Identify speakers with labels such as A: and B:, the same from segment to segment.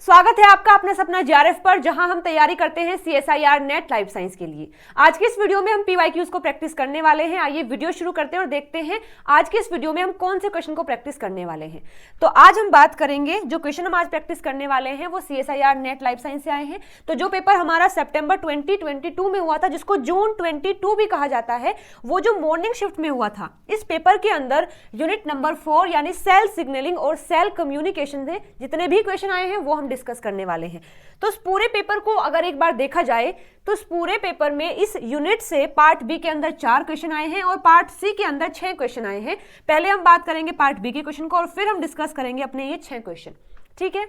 A: स्वागत है आपका अपने सपना जेआरएफ पर, जहां हम तैयारी करते हैं सीएसआईआर नेट लाइफ साइंस के लिए। आज की इस वीडियो में हम पीवाईक्यूज को प्रैक्टिस करने वाले हैं। आइए वीडियो शुरू करते हैं और देखते हैं आज की इस वीडियो में हम कौन से क्वेश्चन को प्रैक्टिस करने वाले हैं। तो आज हम बात करेंगे, जो क्वेश्चन हम आज प्रैक्टिस करने वाले हैं वो सीएसआईआर नेट लाइफ साइंस से आए हैं। तो जो पेपर हमारा सितंबर 2022 में हुआ था, जिसको जून 22 भी कहा जाता है, वो जो मॉर्निंग शिफ्ट में हुआ था, इस पेपर के अंदर यूनिट नंबर 4 यानी सेल सिग्नलिंग और सेल कम्युनिकेशन से जितने भी क्वेश्चन आए हैं वो हम डिस्कस करने वाले हैं। तो इस पूरे पेपर को अगर एक बार देखा जाए तो इस पूरे पेपर में इस यूनिट से पार्ट बी के अंदर 4 क्वेश्चन आए हैं और पार्ट सी के अंदर 6 क्वेश्चन आए हैं। पहले हम बात करेंगे पार्ट बी के क्वेश्चन को और फिर हम डिस्कस करेंगे अपने ये 6 क्वेश्चन। ठीक है,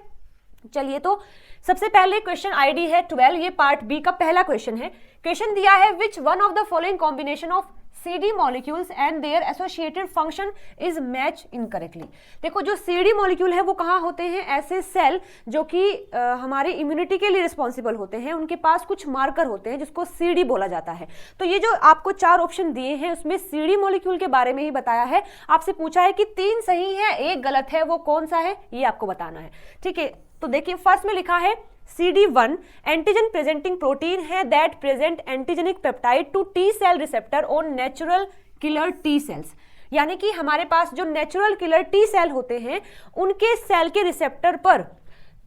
A: चलिए। तो सबसे पहले क्वेश्चन आईडी है 12, ये पार्ट बी का पहला क्वेश्चन है। क्वेश्चन दिया है which one of the following combination of CD molecules and their associated function is match incorrectly। देखो, जो CD मॉलिक्यूल है वो कहाँ होते हैं? ऐसे सेल जो कि हमारी इम्यूनिटी के लिए रिस्पॉन्सिबल होते हैं, उनके पास कुछ मार्कर होते हैं जिसको CD बोला जाता है। तो ये जो आपको 4 ऑप्शन दिए हैं उसमें CD मॉलिक्यूल के बारे में ही बताया है। आपसे पूछा है कि 3 सही है, 1 गलत है, वो कौन सा है ये आपको बताना है। ठीक है, तो देखिए फर्स्ट में लिखा है CD1 एंटीजन प्रेजेंटिंग प्रोटीन है that present antigenic peptide to T cell receptor on natural killer T cells. यानी कि हमारे पास जो नेचुरल किलर टी सेल होते हैं उनके सेल के रिसेप्टर पर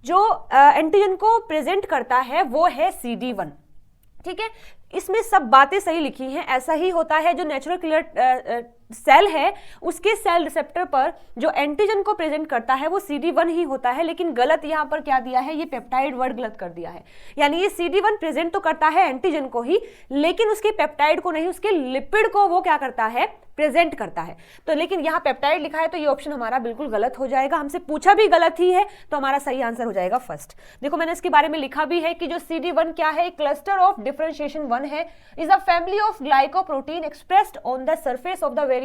A: जो एंटीजन को प्रेजेंट करता है वो है CD1। ठीक है, इसमें सब बातें सही लिखी हैं। ऐसा ही होता है, जो नेचुरल किलर सेल है उसके सेल रिसेप्टर पर जो एंटीजन को प्रेजेंट करता है वो CD1 ही होता है। लेकिन गलत यहाँ पर क्या दिया है, ये पेप्टाइड वर्ड गलत कर दिया है। यानी ये CD1 प्रेजेंट तो करता है एंटीजन को ही, लेकिन उसके पेप्टाइड को नहीं, उसके लिपिड को वो क्या करता है, प्रेजेंट करता है। तो लेकिन यहाँ पेप्टाइड लिखा है तो ये ऑप्शन हमारा बिल्कुल गलत हो जाएगा। हमसे पूछा भी गलत ही है तो हमारा सही आंसर हो जाएगा फर्स्ट। देखो, मैंने इसके बारे में लिखा भी है कि जो CD1 क्या है, क्लस्टर ऑफ डिफरेंशिएशन 1 है, is a family of glycoprotein expressed on the surface of the various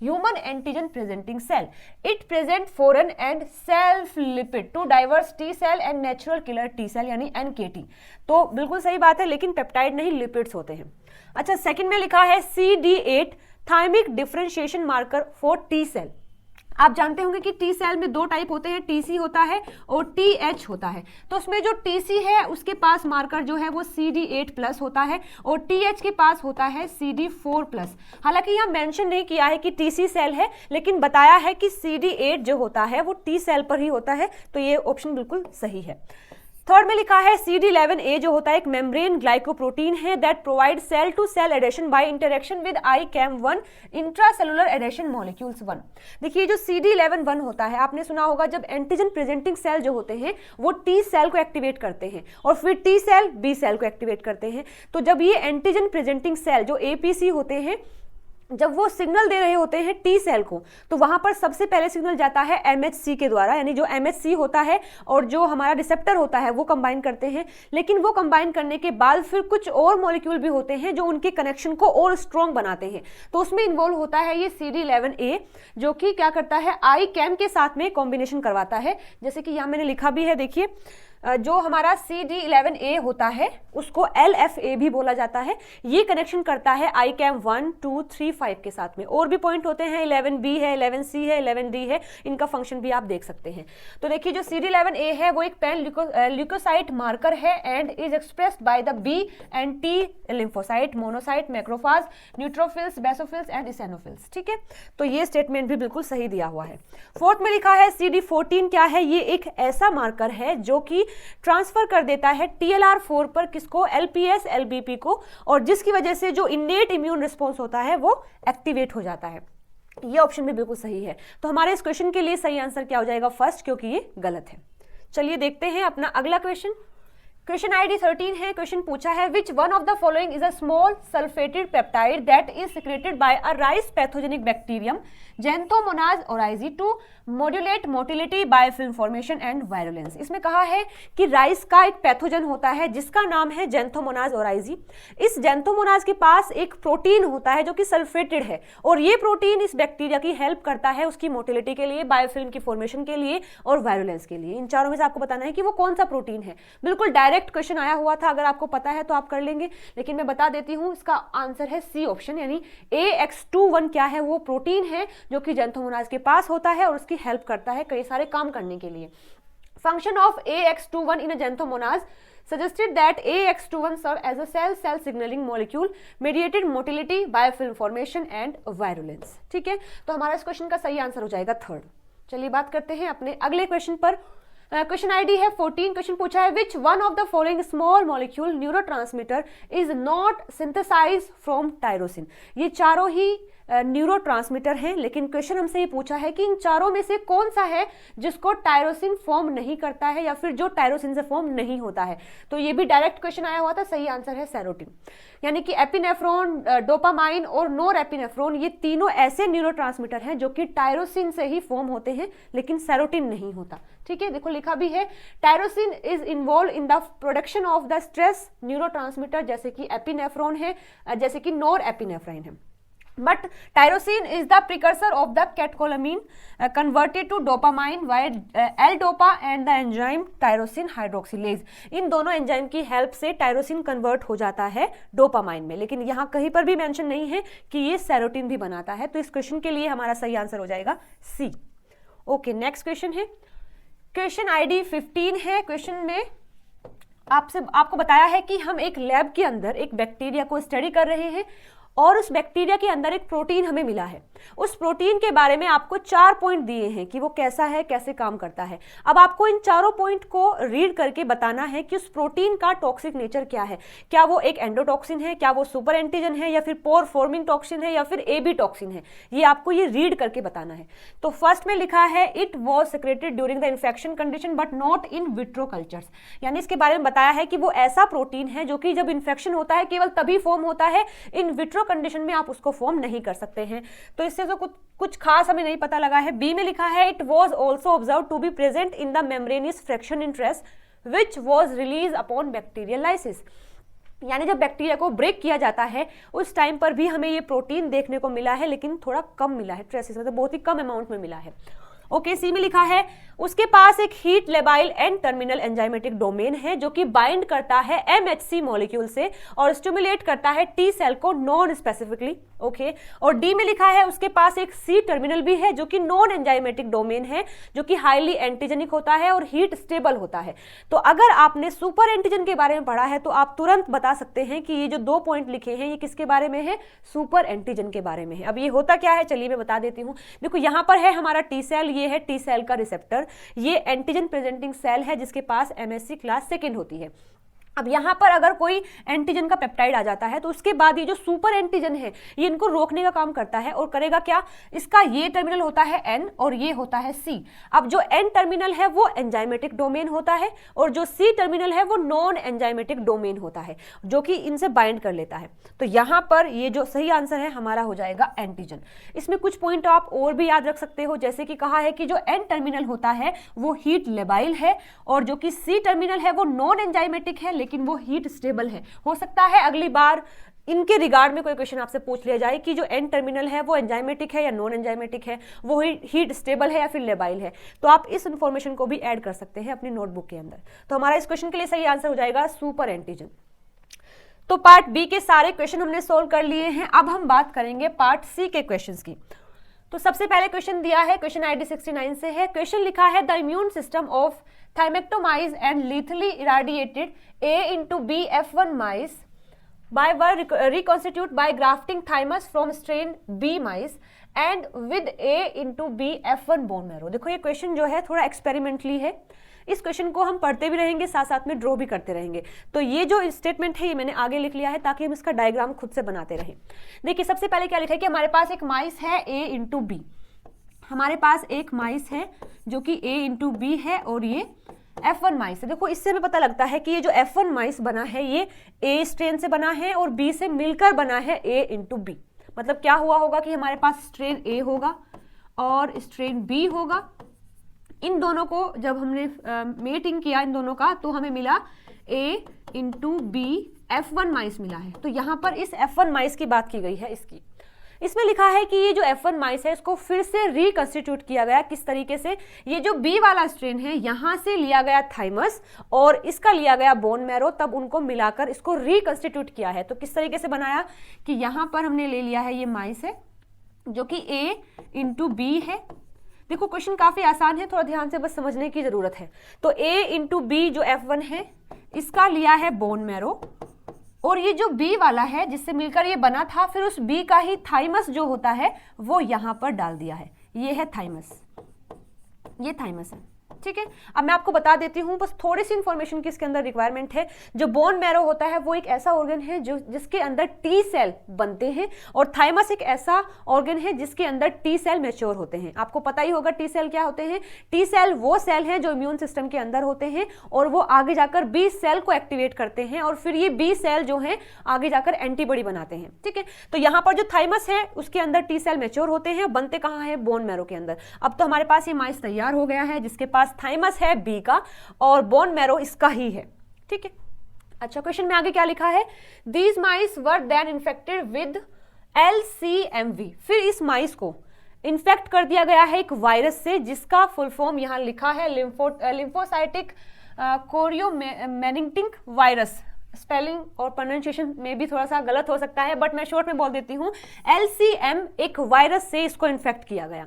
A: human antigen presenting cell. It present foreign and self lipid to diverse T cell and natural killer T cell यानी NKT। तो बिल्कुल सही बात है, लेकिन peptide नहीं, lipids होते हैं। अच्छा, सेकंड में लिखा है CD8 thymic differentiation marker for T cell. आप जानते होंगे कि टी सेल में 2 टाइप होते हैं, TC होता है और TH होता है। तो उसमें जो TC है उसके पास मार्कर जो है वो CD8+ होता है और TH के पास होता है CD4+। हालांकि यहाँ मेंशन नहीं किया है कि TC सेल है, लेकिन बताया है कि CD8 जो होता है वो T सेल पर ही होता है। तो ये ऑप्शन बिल्कुल सही है। थर्ड में लिखा है CD11A जो होता है एक मेम्ब्रेन ग्लाइकोप्रोटीन है that provide cell to cell adhesion by interaction with ICAM1 intracellular adhesion molecules 1। देखिए, जो CD11 होता है, आपने सुना होगा जब एंटीजन प्रेजेंटिंग सेल जो होते हैं वो T सेल को एक्टिवेट करते हैं और फिर T सेल B सेल को एक्टिवेट करते हैं। तो जब ये एंटीजन प्रेजेंटिंग सेल जो APC होते हैं, जब वो सिग्नल दे रहे होते हैं टी सेल को, तो वहां पर सबसे पहले सिग्नल जाता है MHC के द्वारा, यानी जो MHC होता है और जो हमारा रिसेप्टर होता है वो कंबाइन करते हैं। लेकिन वो कंबाइन करने के बाद फिर कुछ और मॉलिक्यूल भी होते हैं जो उनके कनेक्शन को और स्ट्रॉन्ग बनाते हैं। तो उसमें इन्वॉल्व होता है ये CD11A जो कि क्या करता है, ICAM के साथ में कॉम्बिनेशन करवाता है। जैसे कि यहाँ मैंने लिखा भी है, देखिए, जो हमारा CD11A होता है उसको LFA भी बोला जाता है। ये कनेक्शन करता है ICAM 1, 2, 3, 5 के साथ में। और भी पॉइंट होते हैं, 11B है, 11C है, 11D है, इनका फंक्शन भी आप देख सकते हैं। तो देखिए, जो CD11A है वो एक पैन ल्यूकोसाइट मार्कर है and is expressed by the B and T lymphocyte, monocyte, macrophage, neutrophils, basophils and eosinophils. ठीक है, तो ये स्टेटमेंट भी बिल्कुल सही दिया हुआ है। फोर्थ में लिखा है CD14 क्या है, ये एक ऐसा मार्कर है जो कि ट्रांसफर कर देता है TLR4 पर किसको, LPS LBP को, और जिसकी वजह से जो इनेट इम्यून रिस्पॉन्स होता है वो एक्टिवेट हो जाता है। ये ऑप्शन भी बिल्कुल सही है। तो हमारे इस क्वेश्चन के लिए सही आंसर क्या हो जाएगा, फर्स्ट, क्योंकि ये गलत है। चलिए देखते हैं अपना अगला क्वेश्चन। क्वेश्चन आईडी 13 है। क्वेश्चन पूछा है which one of the following is a small sulphated peptide that is secreted by a rice pathogenic bacterium Xanthomonas oryzae to modulate motility, biofilm formation and virulence. इसमें कहा है कि rice का एक pathogen होता है जिसका नाम है Xanthomonas oryzae। इस Xanthomonas के पास एक प्रोटीन होता है जो कि सल्फेटेड है और ये प्रोटीन इस बैक्टीरिया की हेल्प करता है उसकी मोटिलिटी के लिए, बायोफिल्म की फॉर्मेशन के लिए और वायरुलेंस के लिए। इन चारों में से आपको बताना है कि वो कौन सा प्रोटीन है। बिल्कुल डायरेक्ट क्वेश्चन आया हुआ था, अगर आपको पता है तो आप कर लेंगे, लेकिन मैं बता देती हूँ इसका आंसर है सी ऑप्शन, यानी AX21 क्या है, वो प्रोटीन है जो कि Xanthomonas के पास होता है और उसकी हेल्प करता है कई सारे काम करने के लिए। function of AX21 in a xanthomonas suggested that AX21 serve as a cell signaling molecule mediated motility, biofilm formation and virulence। ठीक है, तो हमारा इस क्वेश्चन का सही आंसर हो जाएगा थर्ड। चलिए बात करते हैं अपने अगले क्वेश्चन पर। क्वेश्चन आईडी है 14। क्वेश्चन पूछा है which one of the following small molecule neurotransmitter is not synthesised from tyrosine. ये चारों ही न्यूरोट्रांसमीटर हैं, लेकिन क्वेश्चन हमसे ये पूछा है कि इन चारों में से कौन सा है जिसको टायरोसिन फॉर्म नहीं करता है या फिर जो टायरोसिन से फॉर्म नहीं होता है। तो ये भी डायरेक्ट क्वेश्चन आया हुआ था, सही आंसर है सेरोटिन। यानी कि एपिनेफ्रॉन, डोपामाइन और नोर एपिनेफ्रॉन ये तीनों ऐसे न्यूरोट्रांसमीटर हैं जो कि टायरोसिन से ही फॉर्म होते हैं, लेकिन सेरोटिन नहीं होता। ठीक है, देखो लिखा भी है tyrosine is involve in the production of the stress neurotransmitter, जैसे कि एपिनेफ्रॉन है, जैसे कि नोर एपिनेफ्राइन है। But tyrosine is the precursor of the catecholamine converted to dopamine via L-dopa and the enzyme tyrosine hydroxylase। इन दोनों एंजाइम की हेल्प से tyrosine convert हो जाता है डोपामाइन में, लेकिन यहाँ कहीं पर भी मेंशन नहीं है कि ये सेरोटिन भी बनाता है। तो इस क्वेश्चन के लिए हमारा सही आंसर हो जाएगा सी। ओके, नेक्स्ट क्वेश्चन है, क्वेश्चन आईडी 15 है। क्वेश्चन में आपको बताया है कि हम एक लैब के अंदर एक बैक्टीरिया को स्टडी कर रहे हैं और उस बैक्टीरिया के अंदर एक प्रोटीन हमें मिला है। उस प्रोटीन के बारे में आपको 4 पॉइंट दिए हैं कि वो कैसा है, कैसे काम करता है। अब आपको इन चारों पॉइंट को रीड करके बताना है कि उस प्रोटीन का टॉक्सिक नेचर क्या है। क्या वो एक एंडोटॉक्सिन है, क्या वो सुपर एंटीजन है, या फिर पोर फॉर्मिंग टॉक्सिन है, या फिर एबी टॉक्सिन है। ये आपको ये रीड करके बताना है। तो फर्स्ट में लिखा है it was secreted during the infection condition but not in vitro cultures. यानी इसके बारे में बताया है कि वो ऐसा प्रोटीन है जो कि जब इन्फेक्शन होता है केवल तभी फॉर्म होता है, इन विट्रो कंडीशन में आप उसको फॉर्म नहीं कर सकते हैं। तो इससे तो कुछ खास हमें नहीं पता लगा है। बी में लिखा है it was also observed to be present in the membranous fraction in trace which was release upon bacterial lysis. यानी जब बैक्टीरिया को ब्रेक किया जाता है उस टाइम पर भी हमें ये प्रोटीन देखने को मिला है, लेकिन थोड़ा कम मिला है, ट्रेसिस मतलब बहुत ही कम अमाउंट में मिला है। ओके, सी में लिखा है उसके पास एक heat labile and terminal enzymatic domain है जो कि बाइंड करता है MHC मॉलिक्यूल से और स्टिमुलेट करता है T सेल को नॉन स्पेसिफिकली। ओके, और डी में लिखा है उसके पास एक C टर्मिनल भी है जो कि नॉन एंजाइमेटिक डोमेन है जो कि हाईली एंटीजेनिक होता है और हीट स्टेबल होता है। तो अगर आपने सुपर एंटीजन के बारे में पढ़ा है तो आप तुरंत बता सकते हैं कि ये जो 2 पॉइंट लिखे हैं ये किसके बारे में है, सुपर एंटीजन के बारे में है। अब ये होता क्या है, चलिए मैं बता देती हूँ। देखो यहाँ पर है हमारा T सेल, ये है T सेल का रिसेप्टर, ये एंटीजन प्रेजेंटिंग सेल है जिसके पास MHC क्लास सेकेंड होती है। अब यहाँ पर अगर कोई एंटीजन का पेप्टाइड आ जाता है तो उसके बाद ये जो सुपर एंटीजन है ये इनको रोकने का काम करता है और करेगा क्या, इसका ये टर्मिनल होता है N और ये होता है C। अब जो N टर्मिनल है वो एंजाइमेटिक डोमेन होता है और जो C टर्मिनल है वो नॉन एंजाइमेटिक डोमेन होता है जो कि इनसे बाइंड कर लेता है। तो यहाँ पर ये जो सही आंसर है हमारा हो जाएगा एंटीजन। इसमें कुछ पॉइंट आप और भी याद रख सकते हो, जैसे कि कहा है कि जो N टर्मिनल होता है वो हीट लेबाइल है और जो कि C टर्मिनल है वो नॉन एंजाइमेटिक है लेकिन वो हीट स्टेबल है। हो सकता है अगली बार इनके रिगार्ड में कोई क्वेश्चन आपसे पूछ लिया जाए कि जो एन टर्मिनल है वो एंजाइमेटिक है या नॉन एंजाइमेटिक है, वो हीट स्टेबल है या फिर लेबाइल है। तो आप इस इंफॉर्मेशन को भी ऐड कर सकते हैं अपनी नोटबुक के अंदर। तो हमारा इस क्वेश्चन के लिए सही आंसर हो जाएगा सुपर एंटीजन। तो पार्ट बी के सारे क्वेश्चन हमने सोल्व कर लिए हैं। अब हम बात करेंगे पार्ट सी के क्वेश्चंस की। तो सबसे पहले क्वेश्चन दिया है, क्वेश्चन आईडी 69 से है। क्वेश्चन लिखा है the immune system of thymectomized and lethally irradiated A into B F1 mice were reconstituted by grafting thymus from strain B mice and with A into B F1 bone marrow। देखो ये question जो है थोड़ा experimentally है, इस question को हम पढ़ते भी रहेंगे साथ साथ में ड्रॉ भी करते रहेंगे। तो ये जो स्टेटमेंट है ये मैंने आगे लिख लिया है ताकि हम इसका डायग्राम खुद से बनाते रहें। देखिए सबसे पहले क्या लिखा है कि हमारे पास एक माइस है A into B, हमारे पास एक माइस है जो कि A into B है और ये F1 माइस है। देखो इससे हमें पता लगता है कि ये जो F1 माइस बना है ये A स्ट्रेन से बना है और B से मिलकर बना है A into B। मतलब क्या हुआ होगा कि हमारे पास स्ट्रेन A होगा और स्ट्रेन B होगा। इन दोनों को जब हमने मेटिंग किया इन दोनों का तो हमें मिला A into B F1 माइस मिला है। तो यहाँ पर इस F1 माइस की बात की गई है इसकी। इसमें लिखा है कि ये जो F1 माइस है इसको फिर से रिकंस्टिट्यूट किया गया। किस तरीके से, ये जो B वाला स्ट्रेन है यहाँ से लिया गया थाइमस और इसका लिया गया बोन मैरो, तब उनको मिलाकर इसको रिकंस्टिट्यूट किया है। तो किस तरीके से बनाया कि यहाँ पर हमने ले लिया है ये माइस है जो कि A into B है, देखो क्वेश्चन काफी आसान है, थोड़ा ध्यान से बस समझने की जरूरत है। तो A इंटू बी जो F1 है इसका लिया है बोन मैरो, और ये जो B वाला है जिससे मिलकर ये बना था, फिर उस B का ही थाइमस जो होता है वो यहां पर डाल दिया है। ये है थाइमस, ये थाइमस है, ठीक है। अब मैं आपको बता देती हूँ बस थोड़ी सी इंफॉर्मेशन की इसके अंदर रिक्वायरमेंट है। जो बोन मैरो होता है वो एक ऐसा ऑर्गन है जो जिसके अंदर टी सेल बनते हैं, और थाइमस एक ऐसा ऑर्गन है जिसके अंदर टी सेल मैच्योर होते हैं। आपको पता ही होगा टी सेल क्या होते हैं। टी सेल वो सेल हैं जो इम्यून सिस्टम के अंदर होते हैं, और वो आगे जाकर बी सेल को एक्टिवेट करते हैं, और फिर ये बी सेल जो है आगे जाकर एंटीबॉडी बनाते हैं, ठीक है। तो यहाँ पर जो थाइमस है उसके अंदर टी सेल मैच्योर होते हैं, बनते कहाँ है, बोन मैरो के अंदर। अब तो हमारे पास ये माइस तैयार हो गया है जिसके पास थाइमस है बी का और बोन मैरो इसका ही है, ठीक है। अच्छा, क्वेश्चन में आगे क्या लिखा है, these mice were then infected with LCMV। फिर इस माइस को इन्फेक्ट कर दिया गया है एक वायरस से जिसका फुल फॉर्म यहां लिखा है लिम्फोसाइटिक कोरियोमेनिंटिक वायरस। स्पेलिंग और प्रोनाउंसिएशन में भी थोड़ा सा गलत हो सकता है, बट मैं शॉर्ट में बोल देती हूँ। LCM एक वायरस से इसको इन्फेक्ट किया गया।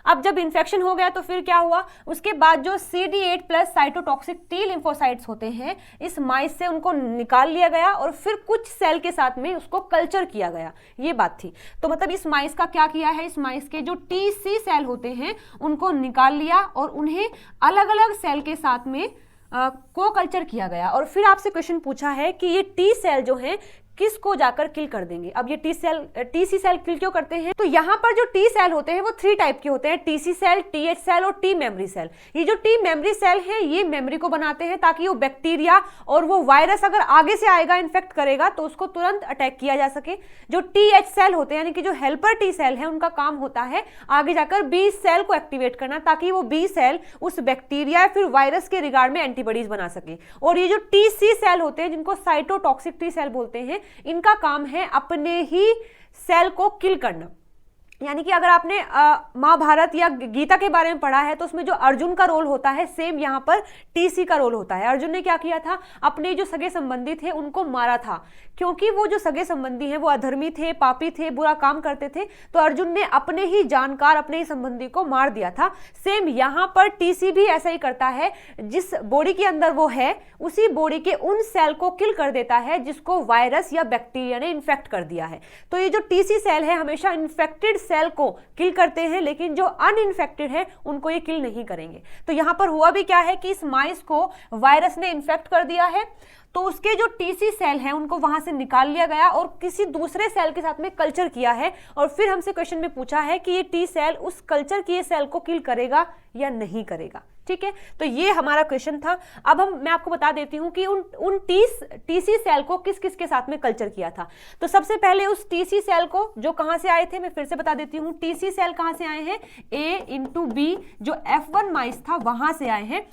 A: अब जब इन्फेक्शन हो गया तो फिर क्या हुआ, उसके बाद जो CD8+ साइटोटॉक्सिक टी लिम्फोसाइट्स होते हैं इस माइस से उनको निकाल लिया गया, और फिर कुछ सेल के साथ में उसको कल्चर किया गया। ये बात थी। तो मतलब इस माइस का क्या किया है, इस माइस के जो TC सेल होते हैं उनको निकाल लिया और उन्हें अलग अलग सेल के साथ में को कल्चर किया गया। और फिर आपसे क्वेश्चन पूछा है कि ये टी सेल जो है किसको जाकर किल कर देंगे। अब ये टीसी सेल किल क्यों करते हैं, तो यहाँ पर जो टी सेल होते हैं वो 3 टाइप के होते हैं, टीसी सेल, TH सेल और टी मेमोरी सेल। ये जो टी मेमोरी सेल है ये मेमोरी को बनाते हैं ताकि वो बैक्टीरिया और वो वायरस अगर आगे से आएगा इन्फेक्ट करेगा तो उसको तुरंत अटैक किया जा सके। जो TH सेल होते हैं यानी कि जो हेल्पर टी सेल है उनका काम होता है आगे जाकर बी सेल को एक्टिवेट करना ताकि वो बी सेल उस बैक्टीरिया या फिर वायरस के रिगार्ड में एंटीबॉडीज बना सके। और ये जो TC सेल होते हैं जिनको साइटोटॉक्सिक टी सेल बोलते हैं, इनका काम है अपने ही सेल को किल करना। यानी कि अगर आपने महाभारत या गीता के बारे में पढ़ा है तो उसमें जो अर्जुन का रोल होता है सेम यहाँ पर टीसी का रोल होता है। अर्जुन ने क्या किया था, अपने जो सगे संबंधी थे उनको मारा था, क्योंकि वो जो सगे संबंधी हैं वो अधर्मी थे, पापी थे, बुरा काम करते थे, तो अर्जुन ने अपने ही जानकार अपने ही संबंधी को मार दिया था। सेम यहाँ पर टीसी भी ऐसा ही करता है, जिस बॉडी के अंदर वो है उसी बॉडी के उन सेल को किल कर देता है जिसको वायरस या बैक्टीरिया ने इन्फेक्ट कर दिया है। तो ये जो टीसी सेल है हमेशा इन्फेक्टेड सेल को किल करते हैं, लेकिन जो अनइन्फेक्टेड है उनको ये किल नहीं करेंगे। तो यहां पर हुआ भी क्या है कि इस माइस को वायरस ने इन्फेक्ट कर दिया है, तो उसके जो टीसी सेल हैं उनको वहां से निकाल लिया गया और किसी दूसरे सेल के साथ में कल्चर किया है। और फिर हमसे क्वेश्चन में पूछा है कि ये टी सेल उस कल्चर किए सेल को किल करेगा या नहीं करेगा, ठीक है। तो ये हमारा क्वेश्चन था। अब मैं आपको बता देती हूं कि उन टीसी सेल को किस किस के साथ में कल्चर किया था। तो सबसे पहले उस टीसी सेल को जो कहां से आए थे, मैं फिर से बता देती हूं, टीसी सेल कहां से आए हैं, A/B जो F1 माइस था वहां से आए हैं।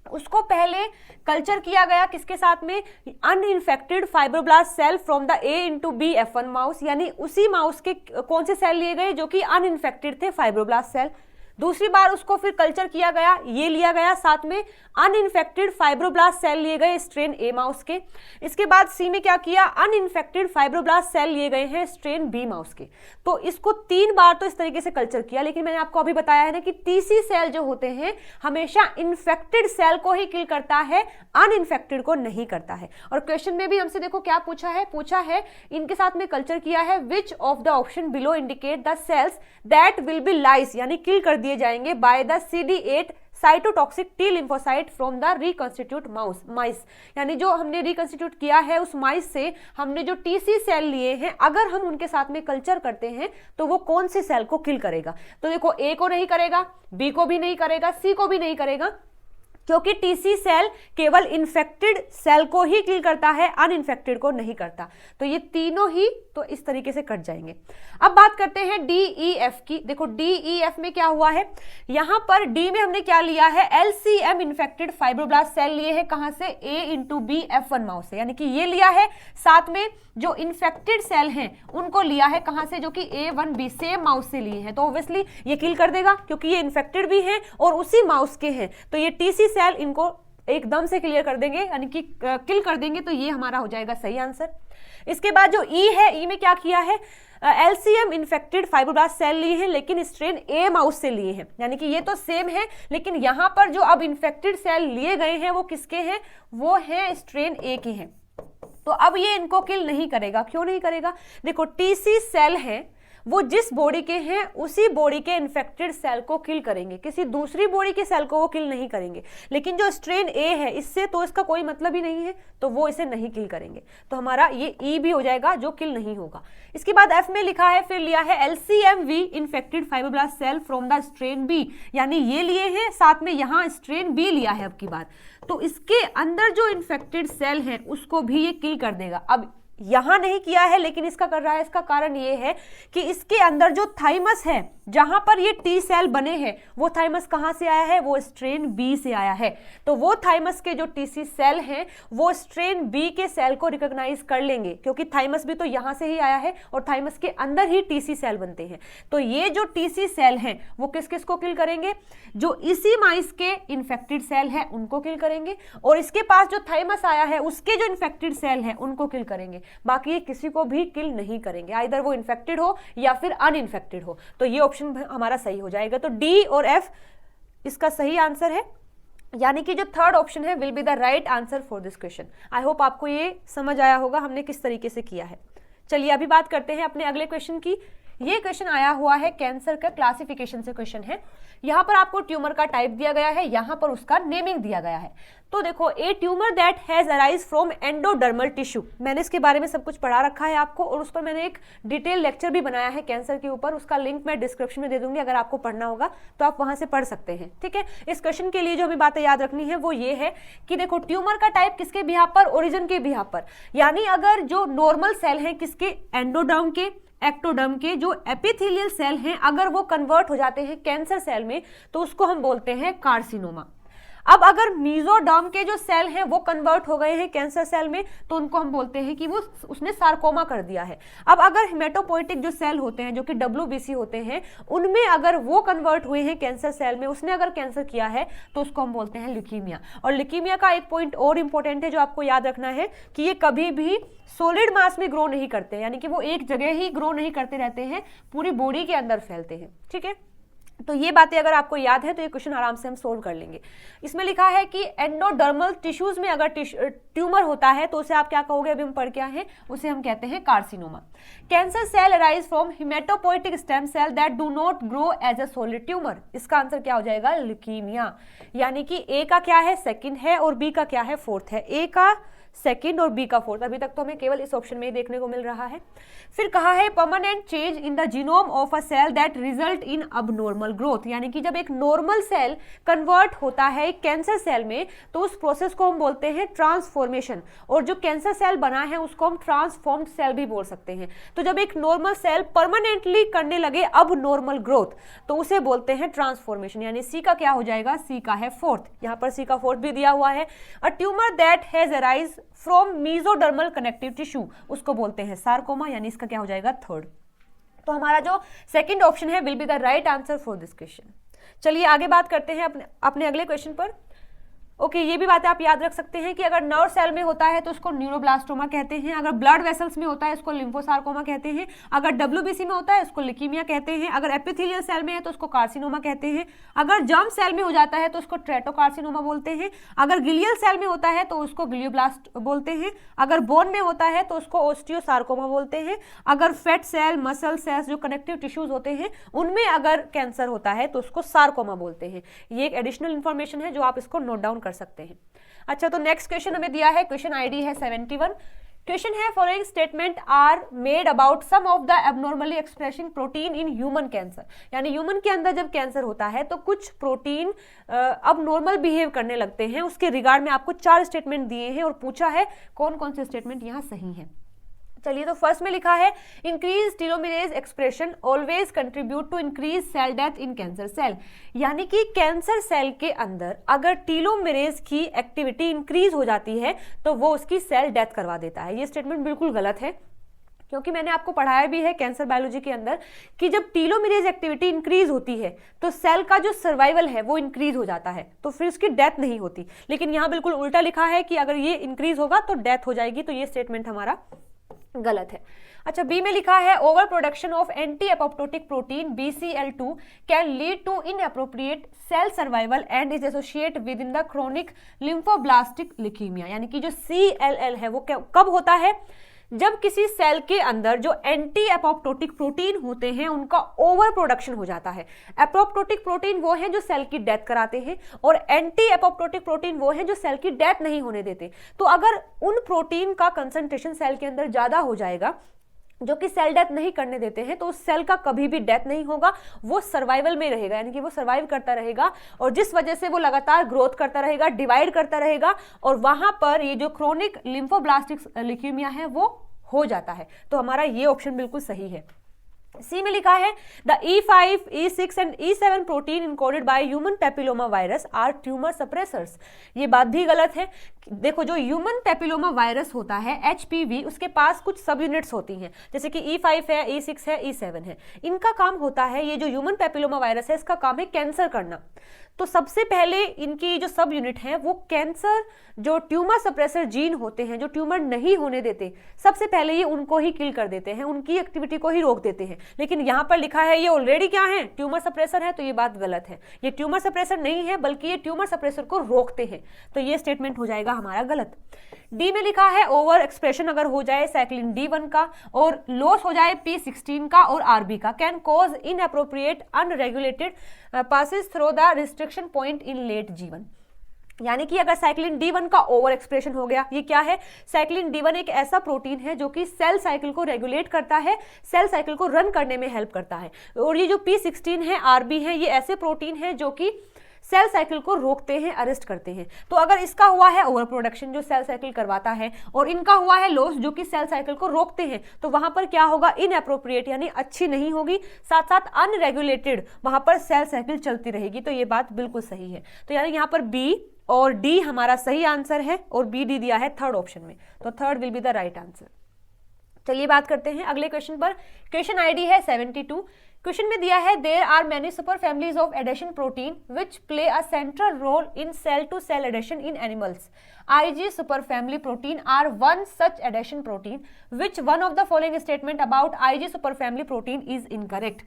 A: उसको पहले कल्चर किया गया किसके साथ में, uninfected fibroblast cell from the A/B F1 mouse, यानी उसी माउस के कौन से सेल लिए गए जो कि अनइन्फेक्टेड थे, फाइब्रोब्लास्ट सेल। दूसरी बार उसको फिर कल्चर किया गया, ये लिया गया साथ में अनइन्फेक्टेड फाइब्रोब्लास्ट सेल लिए गए स्ट्रेन ए माउस के। इसके बाद सी में क्या किया, अनइन्फेक्टेड फाइब्रोब्लास्ट सेल लिए गए हैं स्ट्रेन बी माउस के। तो इसको 3 बार तो इस तरीके से कल्चर किया, लेकिन मैंने आपको अभी बताया है ना कि टीसी सेल जो होते हैं हमेशा इन्फेक्टेड सेल को ही किल करता है, अनइन्फेक्टेड को नहीं करता है। और क्वेश्चन में भी हमसे देखो क्या पूछा है इनके साथ में कल्चर किया है, which of the option below indicate the cells that will be lyse, यानी किल कर दिए जाएंगे by the CD8 cytotoxic T lymphocyte from the reconstitute mice. यानी जो हमने रिकंस्टिट्यूट किया है उस माइस से हमने जो टीसी सेल लिए हैं, अगर हम उनके साथ में कल्चर करते हैं तो वो कौन से सेल को किल करेगा। तो देखो ए को नहीं करेगा, बी को भी नहीं करेगा, सी को भी नहीं करेगा, क्योंकि टीसी सेल केवल इन्फेक्टेड सेल को ही किल करता है, अनइन्फेक्टेड को नहीं करता। तो ये तीनों ही तो इस तरीके से कट जाएंगे। अब बात करते हैं DEF की। देखो DEF में क्या हुआ है, यहां पर डी में हमने क्या लिया है, LCM इन्फेक्टेड फाइब्रोब्लास्ट सेल लिए हैं, कहां से, A/B F1 माउस से, यानी कि ये लिया है। साथ में जो इन्फेक्टेड सेल हैं उनको लिया है कहां से, जो कि A1B सेम माउस से लिए हैं। तो ऑब्वियसली ये किल कर देगा क्योंकि ये इन्फेक्टेड भी हैं और उसी माउस के हैं। तो ये टीसी सेल इनको एकदम से क्लियर कर देंगे, यानी कि किल कर देंगे, तो ये हमारा हो जाएगा सही आंसर। इसके बाद जो ई है, ई में क्या किया है, LCM इन्फेक्टेड फाइब्रोब्लास्ट सेल लिए हैं, लेकिन स्ट्रेन ए माउस से लिए हैं, यानी कि ये तो सेम है, लेकिन यहां पर जो अब इन्फेक्टेड सेल लिए गए हैं वो किसके हैं, वो है स्ट्रेन ए के हैं। तो अब ये इनको किल नहीं करेगा। क्यों नहीं करेगा, देखो TC सेल है वो जिस बॉडी के हैं उसी बॉडी के इन्फेक्टेड सेल को किल करेंगे, किसी दूसरी बॉडी के सेल को वो किल नहीं करेंगे। लेकिन जो स्ट्रेन ए है इससे तो इसका कोई मतलब ही नहीं है, तो वो इसे नहीं किल करेंगे। तो हमारा ये ई भी हो जाएगा जो किल नहीं होगा। इसके बाद एफ में लिखा है, फिर लिया है LCMV infected fibroblast cell from the strain B, यानी ये लिए हैं, साथ में यहाँ स्ट्रेन बी लिया है अब की बार, तो इसके अंदर जो इन्फेक्टेड सेल है उसको भी ये किल कर देगा। अब यहां नहीं किया है लेकिन इसका कर रहा है, इसका कारण ये है कि इसके अंदर जो थाइमस है, जहां पर ये टी सेल बने हैं, वो थाइमस कहां से आया है, वो स्ट्रेन बी से आया है। तो वो थाइमस के जो टीसी सेल हैं वो स्ट्रेन बी के सेल को रिकॉग्नाइज कर लेंगे, क्योंकि थाइमस भी तो यहां से ही आया है और थाइमस के अंदर ही टीसी सेल बनते हैं। तो ये जो टीसी सेल हैं वो किस किस को किल करेंगे, जो इसी माइस के इन्फेक्टेड सेल है उनको किल करेंगे, और इसके पास जो थाइमस आया है उसके जो इन्फेक्टेड सेल है उनको किल करेंगे। बाकी ये किसी को भी किल नहीं करेंगे, आइदर वो इन्फेक्टेड हो या फिर अनइन्फेक्टेड हो। तो ये ऑप्शन हमारा सही हो जाएगा। तो डी और एफ इसका सही आंसर है, यानी कि जो थर्ड ऑप्शन है will be the right answer for this question. I hope आपको ये समझ आया होगा हमने किस तरीके से किया है। चलिए अभी बात करते हैं अपने अगले क्वेश्चन की। ये क्वेश्चन आया हुआ है कैंसर का क्लासिफिकेशन से क्वेश्चन है। यहाँ पर आपको ट्यूमर का टाइप दिया गया है, यहाँ पर उसका नेमिंग दिया गया है। तो देखो, a tumour that has arise from endodermal tissue, मैंने इसके बारे में सब कुछ पढ़ा रखा है आपको, और उस पर मैंने एक डिटेल लेक्चर भी बनाया है कैंसर के ऊपर, उसका लिंक मैं डिस्क्रिप्शन में दे दूंगी, अगर आपको पढ़ना होगा तो आप वहां से पढ़ सकते हैं। ठीक है, इस क्वेश्चन के लिए जो हमें बातें याद रखनी है वो ये है कि देखो, ट्यूमर का टाइप किसके बिहाफ पर, ओरिजिन के बिहाफ पर, यानी अगर जो नॉर्मल सेल है किसके, एंडोडर्म के, एक्टोडर्म के जो एपिथेलियल सेल हैं, अगर वो कन्वर्ट हो जाते हैं कैंसर सेल में तो उसको हम बोलते हैं कार्सिनोमा। अब अगर मीजोडर्म के जो सेल हैं वो कन्वर्ट हो गए हैं कैंसर सेल में तो उनको हम बोलते हैं कि वो उसने सार्कोमा कर दिया है। अब अगर हेमेटोपोइटिक जो सेल होते हैं जो कि WBC होते हैं, उनमें अगर वो कन्वर्ट हुए हैं कैंसर सेल में, उसने अगर कैंसर किया है तो उसको हम बोलते हैं ल्यूकीमिया। और ल्यूकीमिया का एक पॉइंट और इंपॉर्टेंट है जो आपको याद रखना है कि ये कभी भी सॉलिड मास में ग्रो नहीं करते, यानी कि वो एक जगह ही ग्रो नहीं करते रहते हैं, पूरी बॉडी के अंदर फैलते हैं। ठीक है, तो ये बातें अगर आपको याद है तो ये क्वेश्चन आराम से हम सोल्व कर लेंगे। इसमें लिखा है कि एंडोडर्मल टिश्यूज में अगर ट्यूमर होता है तो उसे आप क्या कहोगे, अभी हम पढ़ के आए हैं, उसे हम कहते हैं carcinoma. Cancer cell arise from haematopoietic stem cell that do not grow as a solid tumour, इसका आंसर क्या हो जाएगा, ल्यूकीमिया। यानी कि ए का क्या है, सेकंड है, और बी का क्या है, फोर्थ है। ए का सेकंड और बी का फोर्थ, अभी तक तो हमें केवल इस ऑप्शन में ही देखने को मिल रहा है। फिर कहा है permanent change in the genome of a cell that result in abnormal growth, यानी कि जब एक नॉर्मल सेल कन्वर्ट होता है एक कैंसर सेल में तो उस प्रोसेस को हम बोलते हैं ट्रांसफॉर्मेशन, और जो कैंसर सेल बना है उसको हम ट्रांसफॉर्म्ड सेल भी बोल सकते हैं। तो जब एक नॉर्मल सेल परमानेंटली करने लगे अब नॉर्मल ग्रोथ तो उसे बोलते हैं ट्रांसफॉर्मेशन, यानी सी का क्या हो जाएगा, सी का है फोर्थ। यहाँ पर सी का फोर्थ भी दिया हुआ है। A tumour that has arise from mesodermal connective tissue, उसको बोलते हैं सार्कोमा, यानी इसका क्या हो जाएगा, थर्ड। तो हमारा जो सेकंड ऑप्शन है will be the right answer for this question. चलिए आगे बात करते हैं अपने अगले क्वेश्चन पर। ओके, ये भी बातें आप याद रख सकते हैं कि अगर नर्व सेल में होता है तो उसको न्यूरोब्लास्टोमा कहते हैं, अगर ब्लड वेसल्स में होता है इसको लिम्फोसार्कोमा कहते हैं, अगर WBC में होता है इसको ल्यूकीमिया कहते हैं, अगर एपिथेलियल सेल में है तो उसको कार्सिनोमा कहते हैं, अगर जर्म सेल में हो जाता है तो उसको ट्रेटोकार्सिनोमा बोलते हैं, अगर गिलियल सेल में होता है तो उसको ग्लियोब्लास्ट बोलते हैं, अगर बोन में होता है तो उसको ओस्टियोसार्कोमा बोलते हैं, अगर फैट सेल, मसल सेल्स जो कनेक्टिव टिश्यूज होते हैं उनमें अगर कैंसर होता है तो उसको सार्कोमा बोलते हैं। ये एक एडिशनल इंफॉर्मेशन है जो आप इसको नोट डाउन कर सकते हैं। अच्छा, तो नेक्स्ट क्वेश्चन हमें दिया है, क्वेश्चन आईडी है 71। क्वेश्चन है following statement are made about some of the abnormally expressing protein in human cancer, यानी ह्यूमन के अंदर जब कैंसर होता है तो कुछ प्रोटीन अब नॉर्मल बिहेव करने लगते हैं, उसके रिगार्ड में आपको 4 स्टेटमेंट दिए हैं और पूछा है कौन कौन से स्टेटमेंट यहाँ सही है। चलिए, तो फर्स्ट में लिखा है increase telomerase expression always contribute to increase cell death in cancer cell, यानी कि कैंसर सेल के अंदर अगर टेलोमेरेज की एक्टिविटी इंक्रीज हो जाती है तो वो उसकी सेल डेथ करवा देता है। ये स्टेटमेंट बिल्कुल गलत है। क्योंकि मैंने आपको पढ़ाया भी है कैंसर बायोलॉजी के अंदर कि जब टीलोमेरेज एक्टिविटी इंक्रीज होती है तो सेल का जो सर्वाइवल है वो इंक्रीज हो जाता है, तो फिर उसकी डेथ नहीं होती। लेकिन यहाँ बिल्कुल उल्टा लिखा है कि अगर ये इंक्रीज होगा तो डेथ हो जाएगी, तो ये स्टेटमेंट हमारा गलत है। अच्छा, बी में लिखा है over production of anti apoptotic protein BCL2 can lead to inappropriate cell survival and is associate with in the chronic lymphoblastic leukaemia. यानी कि जो CLL है वो कब होता है, जब किसी सेल के अंदर जो एंटी एपोप्टोटिक प्रोटीन होते हैं उनका ओवर प्रोडक्शन हो जाता है। एपोप्टोटिक प्रोटीन वो हैं जो सेल की डेथ कराते हैं और एंटी एपोप्टोटिक प्रोटीन वो हैं जो सेल की डेथ नहीं होने देते। तो अगर उन प्रोटीन का कंसंट्रेशन सेल के अंदर ज्यादा हो जाएगा जो कि सेल डेथ नहीं करने देते हैं, तो उस सेल का कभी भी डेथ नहीं होगा, वो सर्वाइवल में रहेगा, यानी कि वो सर्वाइव करता रहेगा और जिस वजह से वो लगातार ग्रोथ करता रहेगा, डिवाइड करता रहेगा और वहां पर ये जो क्रोनिक लिम्फोब्लास्टिक ल्यूकीमिया है वो हो जाता है। तो हमारा ये ऑप्शन बिल्कुल सही है। सी में लिखा है the E5, E6 and E7 protein encoded by human papilloma virus are tumour suppressors. ये बात भी गलत है। देखो, जो ह्यूमन पेपिलोमा वायरस होता है HPV, उसके पास कुछ सब यूनिट्स होती हैं, जैसे कि E5 है, E6 है, E7 है। इनका काम होता है, ये जो ह्यूमन पेपिलोमा वायरस है इसका काम है कैंसर करना। तो सबसे पहले इनकी जो सब यूनिट है वो कैंसर, जो ट्यूमर सप्रेसर जीन होते हैं जो ट्यूमर नहीं होने देते, सबसे पहले ये उनको ही किल कर देते हैं, उनकी एक्टिविटी को ही रोक देते हैं। लेकिन यहाँ पर लिखा है ये ऑलरेडी क्या है, ट्यूमर सप्रेसर है, तो ये बात गलत है। ये ट्यूमर सप्रेसर नहीं है बल्कि ये ट्यूमर सप्रेसर को रोकते हैं, तो ये स्टेटमेंट हो जाएगा हमारा गलत। डी में लिखा है ओवर एक्सप्रेशन अगर हो जाए साइक्लिन D1 का और लॉस हो जाए P16 का और RB का, can cause inappropriate unregulated passes through the restriction point in late G1। यानी कि अगर साइक्लिन D1 का ओवर एक्सप्रेशन हो गया, ये क्या है, साइक्लिन D1 एक ऐसा प्रोटीन है जो कि सेल साइकिल को रेगुलेट करता है, सेल साइकिल को रन करने में हेल्प करता है। और ये जो P16 है, RB है, ये ऐसे प्रोटीन है जो कि सेल साइकिल को रोकते हैं, अरेस्ट करते हैं। तो अगर इसका हुआ है ओवर प्रोडक्शन जो सेल साइकिल करवाता है और इनका हुआ है लॉस जो कि सेल साइकिल को रोकते हैं, तो वहां पर क्या होगा, इनएप्रोप्रिएट यानी अच्छी नहीं होगी, साथ साथ अनरेगुलेटेड वहां पर सेल साइकिल चलती रहेगी। तो ये बात बिल्कुल सही है। तो यानी यहाँ पर B और D हमारा सही आंसर है और B D दिया है थर्ड ऑप्शन में, तो third will be the right answer. चलिए बात करते हैं अगले क्वेश्चन पर। क्वेश्चन ID है 72। क्वेश्चन में दिया है there are many super families of adhesion protein which play a central role in cell to cell adhesion in animals. IG super family protein are one such adhesion protein. Which one of the following statement about IG super family protein is incorrect?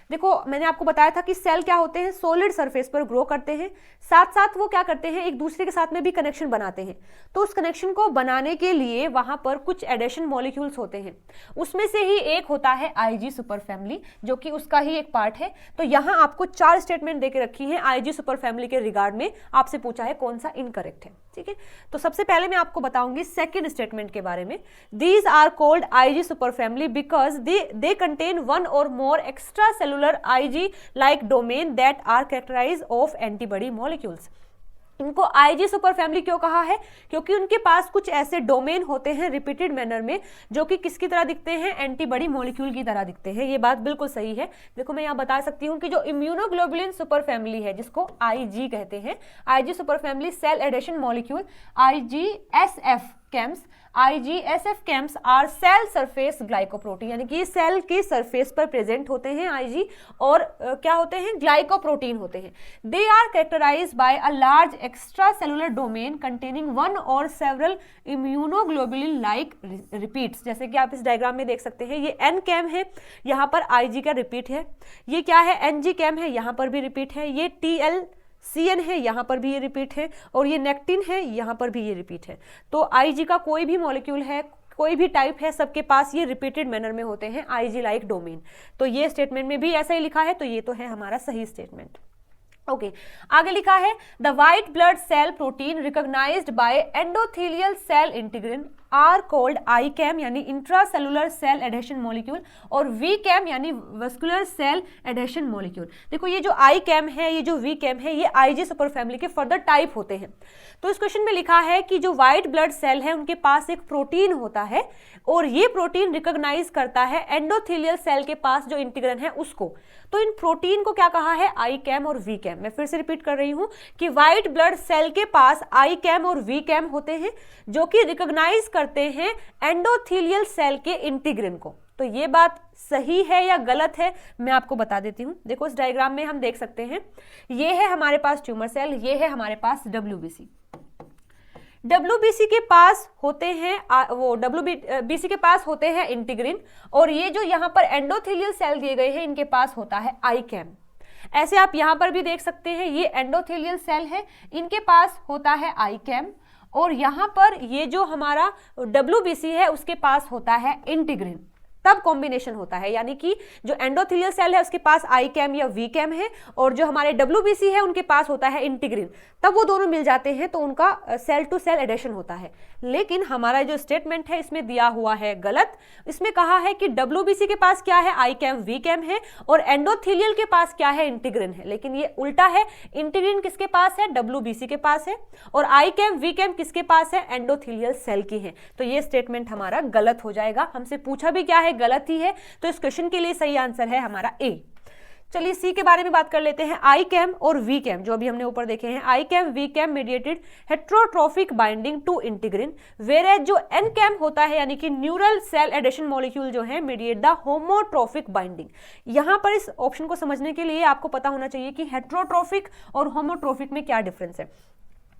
A: देखो, मैंने आपको बताया था कि cell क्या होते हैं, solid surface पर ग्रो करते हैं, साथ साथ वो क्या करते हैं, एक दूसरे के साथ में भी कनेक्शन बनाते हैं। तो उस कनेक्शन को बनाने के लिए वहां पर कुछ एडेशन मॉलिक्यूल्स होते हैं, उसमें से ही एक होता है IG सुपर फैमिली, जो कि उसका ही एक पार्ट है। तो यहाँ आपको 4 स्टेटमेंट देके रखी है IG सुपर फैमिली के रिगार्ड में, आपसे पूछा है कौन सा इनकरेक्ट है। ठीक है, तो सबसे पहले मैं आपको बताऊंगी सेकंड स्टेटमेंट के बारे में। These are called IG super family because they contain one और more extra cellular IG like domain that are characterized of antibody molecules। इनको IG सुपर फैमिली क्यों कहा है, क्योंकि उनके पास कुछ ऐसे डोमेन होते हैं रिपीटेड मैनर में जो कि किसकी तरह दिखते हैं, एंटीबॉडी मॉलिक्यूल की तरह दिखते हैं। ये बात बिल्कुल सही है। देखो, मैं यहाँ बता सकती हूँ कि जो इम्यूनोग्लोबुलिन सुपर फैमिली है जिसको IG कहते हैं, IG super family cell adhesion molecule IGSF CAMs, IGSF CAMs are cell surface glycoprotein, यानी कि सेल की सरफेस पर प्रेजेंट होते हैं IG और क्या होते हैं, ग्लाइकोप्रोटीन होते हैं। They are characterised by a large extra cellular domain containing one और सेवरल इम्यूनोग्लोबुलिन लाइक रिपीट्स। जैसे कि आप इस डायग्राम में देख सकते हैं, ये N कैम है, यहाँ पर IG का रिपीट है, ये क्या है NG कैम है, यहाँ पर भी रिपीट है, ये TLCN है, यहाँ पर भी ये रिपीट है, और ये नेक्टिन है, यहाँ पर भी ये रिपीट है। तो IG का कोई भी मॉलिक्यूल है, कोई भी टाइप है, सबके पास ये रिपीटेड मैनर में होते हैं IG लाइक डोमेन। तो ये स्टेटमेंट में भी ऐसा ही लिखा है, तो ये तो है हमारा सही स्टेटमेंट। ओके, आगे लिखा है the white blood cell protein recognised by endothelial cell integrin are called ICAM यानी इंट्रासेलुलर सेल एडेशन मॉलिक्यूल और VCAM यानी वस्कुलर सेल एडेशन मॉलिक्यूल। देखो, ये जो ICAM है, ये जो VCAM है, ये IG सुपर फैमिली के फर्दर टाइप होते हैं। तो इस क्वेश्चन में लिखा है कि जो व्हाइट ब्लड सेल है उनके पास एक प्रोटीन होता है और ये प्रोटीन रिकॉग्नाइज करता है एंडोथेलियल सेल के पास जो इंटीग्रिन है उसको। तो इन प्रोटीन को क्या कहा है, ICAM और VCAM। मैं फिर से रिपीट कर रही हूं कि व्हाइट ब्लड सेल के पास ICAM और VCAM होते हैं जो कि रिकॉग्नाइज करते हैं एंडोथेलियल सेल के इंटीग्रिन को। तो ये बात सही है या गलत है मैं आपको बता देती हूं। देखो इस डायग्राम में हम देख सकते हैं, ये है हमारे पास ट्यूमर सेल, ये है हमारे पास डब्ल्यूबीसी। डब्ल्यूबीसी के पास होते हैं डब्ल्यूबीसी के पास होते हैं इंटीग्रिन, और ये जो यहाँ पर एंडोथेलियल सेल दिए गए हैं इनके पास होता है आईकैम। ऐसे आप यहाँ पर भी देख सकते हैं, ये एंडोथेलियल सेल है, इनके पास होता है आईकैम, और यहाँ पर ये जो हमारा डब्ल्यूबीसी है उसके पास होता है इंटीग्रिन। तब कॉम्बिनेशन होता है, यानी कि जो एंडोथेलियल सेल है उसके पास आई कैम या वी कैम है, और जो हमारे डब्ल्यूबीसी है उनके पास होता है इंटीग्रिन। तब वो दोनों मिल जाते हैं तो उनका सेल टू सेल एडेशन होता है। लेकिन हमारा जो स्टेटमेंट है इसमें दिया हुआ है गलत। इसमें कहा है कि डब्ल्यूबीसी के पास क्या है, आई कैम वी कैम है, और एंडोथेलियल के पास क्या है, इंटीग्रिन है। लेकिन ये उल्टा है, इंटीग्रिन किसके पास है, डब्ल्यूबीसी के पास है, और आई कैम वी कैम किसके पास है, एंडोथेलियल सेल की है। तो ये स्टेटमेंट हमारा गलत हो जाएगा। हमसे पूछा भी क्या है, गलत ही है, तो इस क्वेश्चन के लिए सही आंसर है हमारा ए। चलिए सी के बारे में बात कर लेते हैं। आई कैम और वी कैम जो अभी हमने ऊपर देखे हैं, I CAM V CAM mediated heterotrophic binding to integrin, where जो एन कैम होता है यानी कि न्यूरल सेल एडेशन मॉलिक्यूल जो है मीडिएट द होमोट्रोफिक बाइंडिंग। यहां पर इस ऑप्शन को समझने के लिए आपको पता होना चाहिए कि हेट्रोट्रोफिक और होमोट्रोफिक में क्या डिफरेंस है।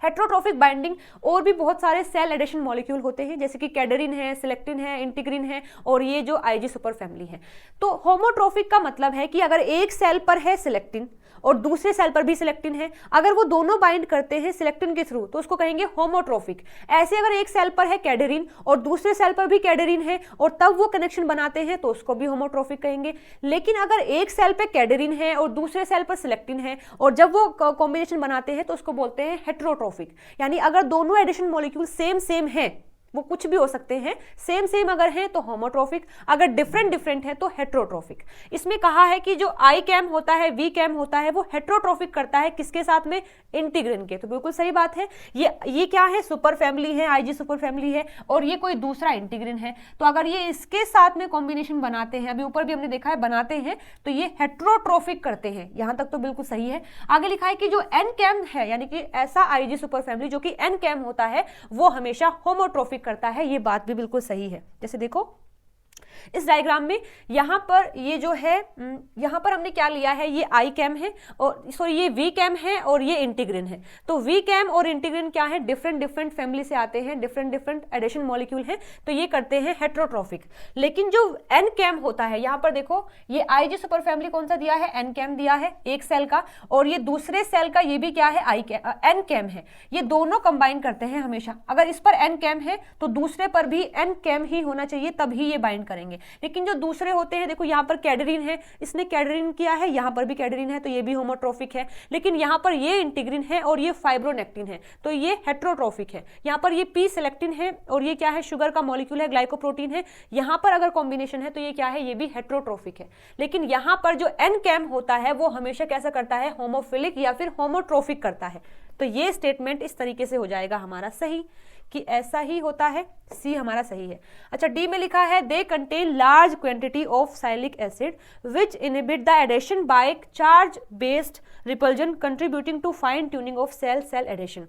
A: हेट्रोट्रोफिक बाइंडिंग और भी बहुत सारे सेल एडिशन मॉलिक्यूल होते हैं, जैसे कि कैडरिन है, सिलेक्टिन है, इंटीग्रिन है, और ये जो आईजी सुपर फैमिली है। तो होमोट्रोफिक का मतलब है कि अगर एक सेल पर है सिलेक्टिन और दूसरे सेल पर भी सिलेक्टिन है, अगर वो दोनों बाइंड करते हैं सिलेक्टिन के थ्रू तो उसको कहेंगे होमोट्रोफिक। ऐसे अगर एक सेल पर है कैडरिन और दूसरे सेल पर भी कैडरिन है और तब वो कनेक्शन बनाते हैं तो उसको भी होमोट्रोफिक कहेंगे। लेकिन अगर एक सेल पे कैडरिन है और दूसरे सेल पर सिलेक्टिन है और जब वो कॉम्बिनेशन बनाते हैं तो उसको बोलते हैं हेट्रोट्रोफिक। यानी अगर दोनों एडिशन मॉलिक्यूल सेम सेम है, वो कुछ भी हो सकते हैं, सेम सेम अगर है तो होमोट्रोफिक, अगर डिफरेंट डिफरेंट है तो हेट्रोट्रोफिक। इसमें कहा है कि जो आई कैम होता है, वी कैम होता है, वो हेट्रोट्रोफिक करता है किसके साथ में, इंटीग्रिन के। तो बिल्कुल सही बात है। ये क्या है, सुपर फैमिली है, आईजी सुपर फैमिली है, और ये कोई दूसरा इंटीग्रिन है। तो अगर ये इसके साथ में कॉम्बिनेशन बनाते हैं, अभी ऊपर भी हमने देखा है बनाते हैं, तो ये हेट्रोट्रोफिक करते हैं। यहां तक तो बिल्कुल सही है। आगे लिखा है कि जो एन कैम है यानी कि ऐसा आईजी सुपर फैमिली जो कि एन कैम होता है वो हमेशा होमोट्रोफिक करता है। ये बात भी बिल्कुल सही है। जैसे देखो इस डायग्राम में यहां पर ये जो है, यहां पर हमने क्या लिया है, ये आई कैम है और सॉरी ये वी कैम है और ये इंटीग्रिन है। तो वी कैम और इंटीग्रिन क्या है, डिफरेंट डिफरेंट फैमिली से आते हैं, डिफरेंट डिफरेंट एडिशन मॉलिक्यूल हैं, तो ये करते हैं हेट्रोट्रोफिक। लेकिन जो एन कैम होता है, यहां पर देखो ये आईजी सुपर फैमिली कौन सा दिया है, एन कैम दिया है एक सेल का, और ये दूसरे सेल का ये भी क्या है, एन कैम है। ये दोनों कंबाइन करते हैं हमेशा। अगर इस पर एन कैम है तो दूसरे पर भी एन कैम ही होना चाहिए, तभी ये बाइंड करेंगे। लेकिन जो दूसरे होते हैं, देखो यहाँ पर कैडरिन है, इसने कैडरिन किया है, यहाँ पर भी कैडरिन है, तो ये भी होमोट्रोफिक है। लेकिन यहाँ पर ये इंटीग्रिन है और ये फाइब्रोनेक्टिन है, तो ये हेट्रोट्रोफिक है। यहाँ पर ये पी सिलेक्टिन है और ये क्या है, शुगर का मॉलिक्यूल है, ग्लाइकोप्रोटीन है। यहाँ पर अगर कॉम्बिनेशन है तो ये क्या है, ये भी हेट्रोट्रोफिक है। लेकिन यहाँ पर जो एन कैम होता है वो हमेशा कैसा करता है, होमोफिलिक या फिर होमोट्रोफिक करता है। तो ये स्टेटमेंट इस तरीके से हो जाएगा हमारा सही, कि ऐसा ही होता है। सी हमारा सही है। अच्छा, डी में लिखा है they contain large quantity of sialic acid which inhibit the adhesion by charge based repulsion contributing to fine tuning of cell adhesion.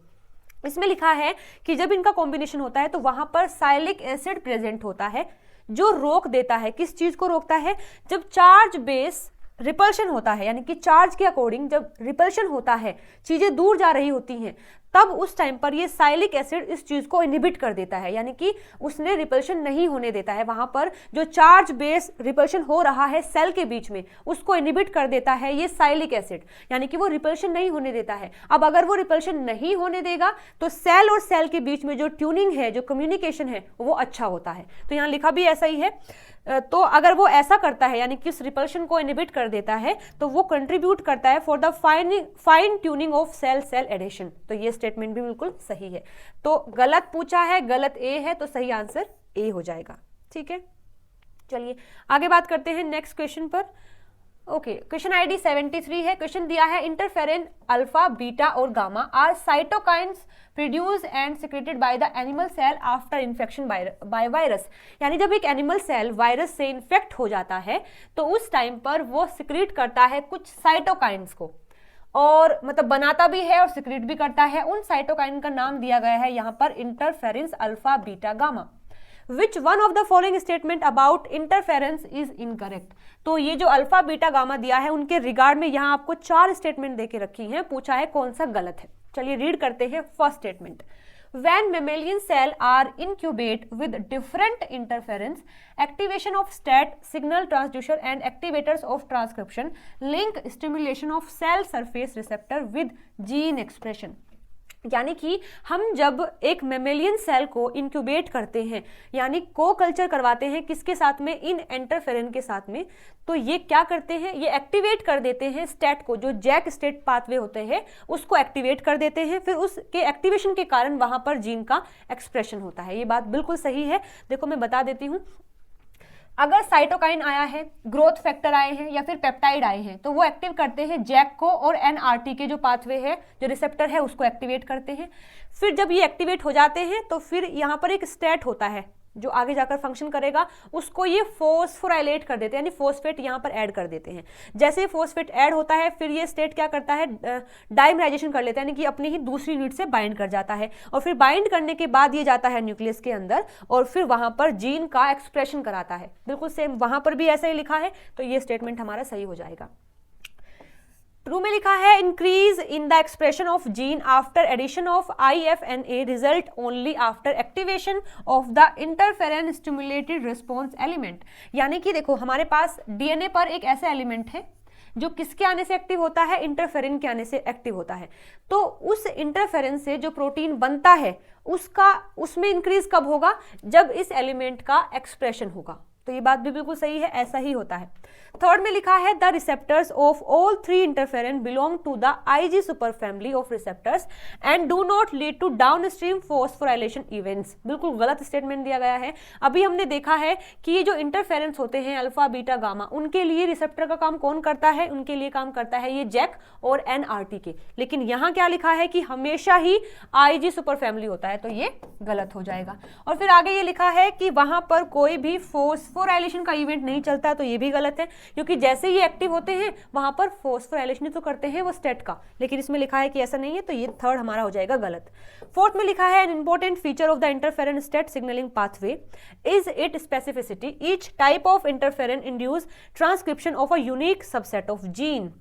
A: इसमें लिखा है कि जब इनका कॉम्बिनेशन होता है तो वहां पर साइलिक एसिड प्रेजेंट होता है जो रोक देता है, किस चीज को रोकता है, जब चार्ज बेस रिपल्शन होता है, यानी कि चार्ज के अकॉर्डिंग जब रिपल्शन होता है, चीजें दूर जा रही होती हैं, तब उस टाइम पर ये साइलिक एसिड इस चीज को इनहिबिट कर देता है, यानी कि उसने रिपल्शन नहीं होने देता है। वहां पर जो चार्ज बेस रिपल्शन हो रहा है सेल के बीच में, उसको इनहिबिट कर देता है ये साइलिक एसिड, यानी कि वो रिपल्शन नहीं होने देता है। अब अगर वो रिपल्शन नहीं होने देगा तो सेल और सेल के बीच में जो ट्यूनिंग है, जो कम्युनिकेशन है, वो अच्छा होता है। तो यहाँ लिखा भी ऐसा ही है। तो अगर वो ऐसा करता है, यानी कि इस रिपल्शन को इनहिबिट कर देता है, तो वो कंट्रीब्यूट करता है for the fine tuning of cell adhesion. तो ये स्टेटमेंट भी बिल्कुल सही है। तो गलत पूछा है, गलत ए है, तो सही आंसर ए हो जाएगा। ठीक है, चलिए आगे बात करते हैं नेक्स्ट क्वेश्चन पर। ओके, क्वेश्चन आईडी 73 है। क्वेश्चन दिया है इंटरफेरन अल्फा, बीटा और gamma are cytokines produce and secreted by the animal cell after infection by virus. यानी जब एक एनिमल सेल वायरस से इन्फेक्ट हो जाता है तो उस टाइम पर वो सिक्रेट करता है कुछ साइटोकाइन्स को, और मतलब बनाता भी है और सिक्रेट भी करता है। उन साइटोकाइन का नाम दिया गया है यहाँ पर interference alpha, beta, gamma. Which one of the following statement about interference is incorrect. तो ये जो अल्फा बीटा गामा दिया है उनके रिगार्ड में यहाँ आपको 4 स्टेटमेंट देके रखी हैं, पूछा है कौन सा गलत है। चलिए रीड करते हैं first statement. When mammalian cells are incubate with different interference, activation of STAT, signal transducer and activators of transcription link stimulation of cell surface receptor with gene expression। यानी कि हम जब एक मेमेलियन सेल को incubate करते हैं, यानी को कल्चर करवाते हैं किसके साथ में, इन इंटरफेरेंस के साथ में, तो ये क्या करते हैं, ये एक्टिवेट कर देते हैं स्टेट को, जो जैक स्टेट पाथवे होते हैं उसको एक्टिवेट कर देते हैं। फिर उसके एक्टिवेशन के कारण वहां पर जीन का एक्सप्रेशन होता है। ये बात बिल्कुल सही है। देखो मैं बता देती हूँ, अगर साइटोकाइन आया है, ग्रोथ फैक्टर आए हैं या फिर पेप्टाइड आए हैं, तो वो एक्टिव करते हैं जैक को और एनआरटी के जो पाथवे है, जो रिसेप्टर है, उसको एक्टिवेट करते हैं। फिर जब ये एक्टिवेट हो जाते हैं तो फिर यहाँ पर एक स्टेट होता है जो आगे जाकर फंक्शन करेगा, उसको ये फोस्फोराइलेट कर देते हैं, यानी फोस्फेट यहाँ पर ऐड कर देते हैं। जैसे ही फोस्फेट ऐड होता है फिर ये स्टेट क्या करता है, डाइमराइजेशन कर लेता है, यानी कि अपनी ही दूसरी यूनिट से बाइंड कर जाता है, और फिर बाइंड करने के बाद ये जाता है न्यूक्लियस के अंदर और फिर वहां पर जीन का एक्सप्रेशन कराता है। बिल्कुल सेम वहां पर भी ऐसा ही लिखा है, तो ये स्टेटमेंट हमारा सही हो जाएगा। ट्रू में लिखा है increase in the expression of gene after addition of IFNA result only after activation of the interference stimulated response element. यानी कि देखो हमारे पास डीएनए पर एक ऐसा एलिमेंट है जो किसके आने से एक्टिव होता है, इंटरफेरेंस के आने से एक्टिव होता है। तो उस इंटरफेरेंस से जो प्रोटीन बनता है उसमें इंक्रीज कब होगा, जब इस एलिमेंट का एक्सप्रेशन होगा। तो ये बात भी बिल्कुल सही है, ऐसा ही होता है। थर्ड में लिखा है the receptors of all 3 interference belong to the IG super family of receptors and do not lead to downstream phosphorylation events. बिल्कुल गलत स्टेटमेंट दिया गया है। अभी हमने देखा है कि ये जो इंटरफेरेंस होते हैं अल्फा बीटा गामा, उनके लिए रिसेप्टर का काम कौन करता है, उनके लिए काम करता है ये जैक और एनआरटी के। लेकिन यहाँ क्या लिखा है कि हमेशा ही IG सुपर फैमिली होता है, तो ये गलत हो जाएगा। और फिर आगे ये लिखा है कि वहां पर कोई भी फोस्फोराइलेशन का इवेंट नहीं चलता, तो ये भी गलत है, क्योंकि जैसे ही एक्टिव होते हैं वहां पर फोस्फोराइलेशन तो करते हैं वो स्टेट का, लेकिन इसमें लिखा है कि ऐसा नहीं है, तो ये थर्ड हमारा हो जाएगा गलत। फोर्थ में लिखा है an important feature of the interference state signalling pathway is it specificity, each type of interference induce transcription of a unique subset of gene.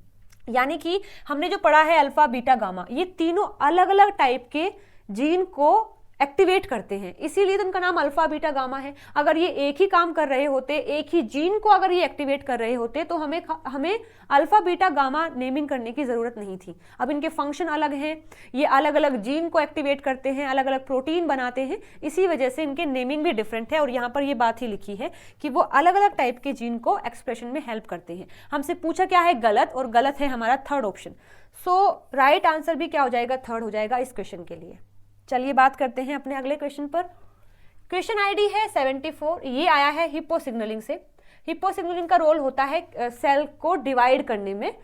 A: यानी कि हमने जो पढ़ा है अल्फा बीटा गामा, ये तीनों अलग अलग टाइप के जीन को एक्टिवेट करते हैं, इसीलिए तो इनका नाम अल्फा बीटा गामा है। अगर ये एक ही काम कर रहे होते, एक ही जीन को अगर ये एक्टिवेट कर रहे होते, तो हमें अल्फा बीटा गामा नेमिंग करने की जरूरत नहीं थी। अब इनके फंक्शन अलग हैं, ये अलग अलग जीन को एक्टिवेट करते हैं, अलग अलग प्रोटीन बनाते हैं, इसी वजह से इनके नेमिंग भी डिफरेंट है। और यहाँ पर ये बात ही लिखी है कि वो अलग अलग टाइप के जीन को एक्सप्रेशन में हेल्प करते हैं। हमसे पूछा क्या है, गलत, और गलत है हमारा थर्ड ऑप्शन। सो राइट आंसर भी क्या हो जाएगा, थर्ड हो जाएगा इस क्वेश्चन के लिए। चलिए बात करते हैं अपने अगले क्वेश्चन पर। क्वेश्चन आईडी है 74, ये आया है हिप्पो सिग्नलिंग से। हिप्पो सिग्नलिंग का रोल होता है सेल को डिवाइड करने में,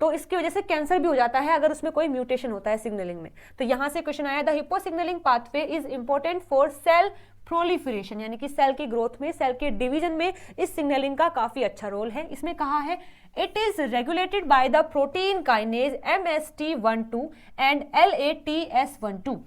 A: तो इसकी वजह से कैंसर भी हो जाता है अगर उसमें कोई म्यूटेशन होता है सिग्नलिंग में। तो यहां से क्वेश्चन आया the hippo signalling pathway is important for sale proliferation, यानी कि सेल की ग्रोथ में, सेल के डिवीजन में इस सिग्नलिंग का काफी अच्छा रोल है। इसमें कहा है it is regulated by the protein kinase MST12 and LATS12।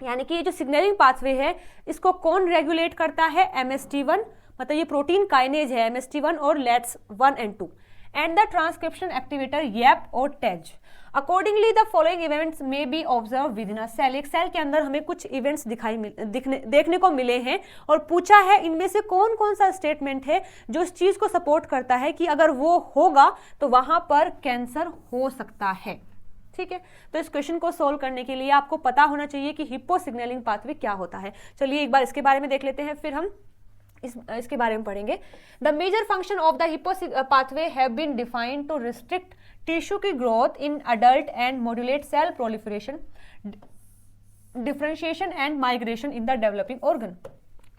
A: यानी कि ये जो सिग्नलिंग पाथवे है इसको कौन रेगुलेट करता है, MST1, मतलब ये प्रोटीन काइनेज है MST1 और LATS1 and 2 and the transcription activator YAP और TEG। Accordingly the following events may be observe within a cell. एक सेल के अंदर हमें कुछ इवेंट्स देखने को मिले हैं और पूछा है इनमें से कौन कौन सा स्टेटमेंट है जो इस चीज को सपोर्ट करता है कि अगर वो होगा तो वहां पर कैंसर हो सकता है। ठीक है, तो इस क्वेश्चन को सोल्व करने के लिए आपको पता होना चाहिए कि हिप्पो सिग्नलिंग पाथवे क्या होता है। चलिए एक बार इसके बारे में देख लेते हैं, फिर हम इसके बारे में पढ़ेंगे। The major function of the hippo pathway have been defined to restrict tissue की growth in adult and modulate cell proliferation, differentiation and migration in the developing organ.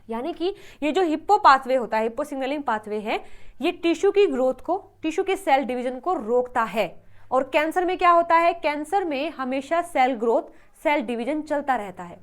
A: यानी कि ये जो हिप्पो पाथवे होता है, हिप्पो सिग्नलिंग पाथवे है, ये tissue की ग्रोथ को, टिश्यू के सेल डिवीजन को रोकता है। और कैंसर में क्या होता है, कैंसर में हमेशा सेल ग्रोथ, सेल डिवीजन चलता रहता है।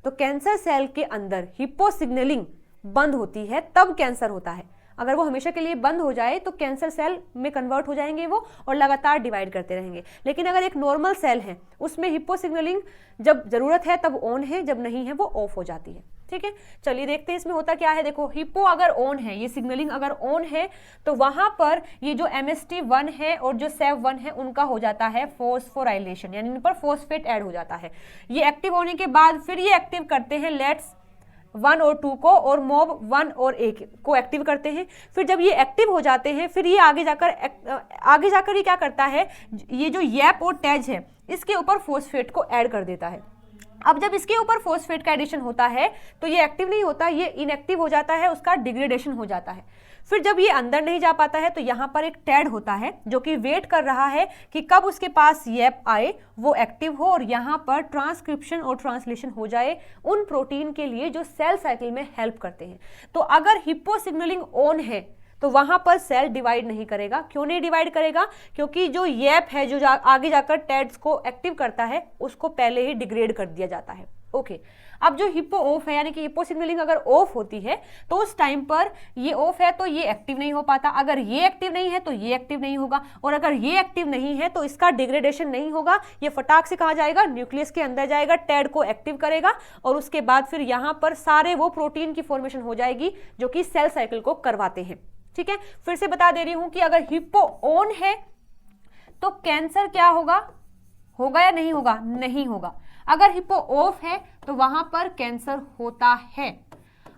A: तो कैंसर सेल के अंदर हिप्पो सिग्नलिंग बंद होती है तब कैंसर होता है। अगर वो हमेशा के लिए बंद हो जाए तो कैंसर सेल में कन्वर्ट हो जाएंगे वो और लगातार डिवाइड करते रहेंगे। लेकिन अगर एक नॉर्मल सेल है उसमें हिप्पो सिग्नलिंग जब जरूरत है तब ऑन है, जब नहीं है वो ऑफ हो जाती है। ठीक है, चलिए देखते हैं इसमें होता क्या है। देखो हिप्पो अगर ऑन है, ये सिग्नलिंग अगर ऑन है तो वहां पर ये जो MST1 है और जो SEV1 है उनका हो जाता है फॉस्फोराइलेशन, यानी इन पर फॉस्फेट ऐड हो जाता है। ये एक्टिव होने के बाद फिर ये एक्टिव करते हैं लेट्स 1 और 2 को, और मोब 1 और 1 को एक्टिव करते हैं। फिर जब ये एक्टिव हो जाते हैं फिर ये आगे जाकर ये क्या करता है, ये जो YAP और TAZ है इसके ऊपर फॉस्फेट को ऐड कर देता है। अब जब इसके ऊपर फॉस्फेट का एडिशन होता है तो ये एक्टिव नहीं होता, ये इनएक्टिव हो जाता है, उसका डिग्रेडेशन हो जाता है। फिर जब ये अंदर नहीं जा पाता है तो यहाँ पर एक टैड होता है जो कि वेट कर रहा है कि कब उसके पास YAP आए, वो एक्टिव हो और यहाँ पर ट्रांसक्रिप्शन और ट्रांसलेशन हो जाए उन प्रोटीन के लिए जो सेल साइकिल में हेल्प करते हैं। तो अगर हिप्पो सिग्नलिंग ऑन है तो वहां पर सेल डिवाइड नहीं करेगा। क्यों नहीं डिवाइड करेगा? क्योंकि जो YAP है जो आगे जाकर टैड्स को एक्टिव करता है उसको पहले ही डिग्रेड कर दिया जाता है। ओके, अब जो हिप्पो ऑफ है यानी कि हिप्पो सिग्नलिंग अगर ऑफ होती है तो उस टाइम पर ये ऑफ है तो ये एक्टिव नहीं हो पाता, अगर ये एक्टिव नहीं है तो ये एक्टिव नहीं होगा, और अगर ये एक्टिव नहीं है तो इसका डिग्रेडेशन नहीं होगा। ये फटाक से कहाँ जाएगा, न्यूक्लियस के अंदर जाएगा, टैड को एक्टिव करेगा और उसके बाद फिर यहाँ पर सारे वो प्रोटीन की फॉर्मेशन हो जाएगी जो कि सेल साइकिल को करवाते हैं। ठीक है, फिर से बता दे रही हूं कि अगर हिप्पो ऑन है तो कैंसर क्या होगा, होगा या नहीं होगा? नहीं होगा। अगर हिप्पो ऑफ है तो वहां पर कैंसर होता है।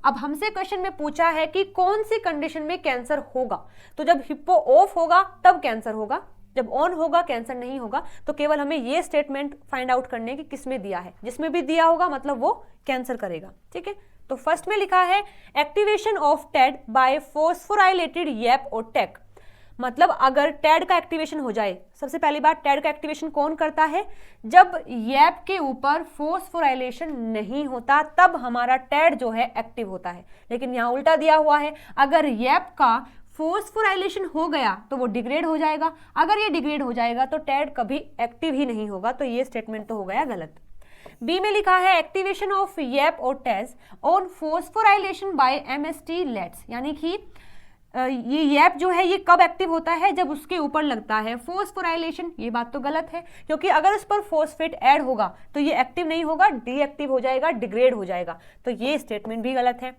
A: अब हमसे क्वेश्चन में पूछा है कि कौन सी कंडीशन में कैंसर होगा, तो जब हिप्पो ऑफ होगा तब कैंसर होगा, जब ऑन होगा कैंसर नहीं होगा। तो केवल हमें ये स्टेटमेंट फाइंड आउट करने की किसमें दिया है, जिसमें भी दिया होगा मतलब वो कैंसर करेगा। ठीक है, तो फर्स्ट में लिखा है activation of TAD by phosphorylated YAP और TEC, मतलब अगर टैड का एक्टिवेशन हो जाए, सबसे पहली बात टैड का एक्टिवेशन कौन करता है, जब YAP के ऊपर फॉस्फोराइलेशन नहीं होता तब हमारा टैड जो है एक्टिव होता है। लेकिन यहाँ उल्टा दिया हुआ है, अगर YAP का फॉस्फोराइलेशन हो गया तो वो डिग्रेड हो जाएगा, अगर ये डिग्रेड हो जाएगा तो टैड कभी एक्टिव ही नहीं होगा। तो ये स्टेटमेंट तो हो गया गलत। बी में लिखा है एक्टिवेशन ऑफ YAP और TAZ on phosphorylation by MST LATS, यानी कि ये YAP जो है ये कब एक्टिव होता है, जब उसके ऊपर लगता है फॉस्फोराइलेशन। ये बात तो गलत है क्योंकि अगर उस पर फॉस्फेट ऐड होगा तो ये एक्टिव नहीं होगा, डीएक्टिव हो जाएगा, डिग्रेड हो जाएगा। तो ये स्टेटमेंट भी गलत है।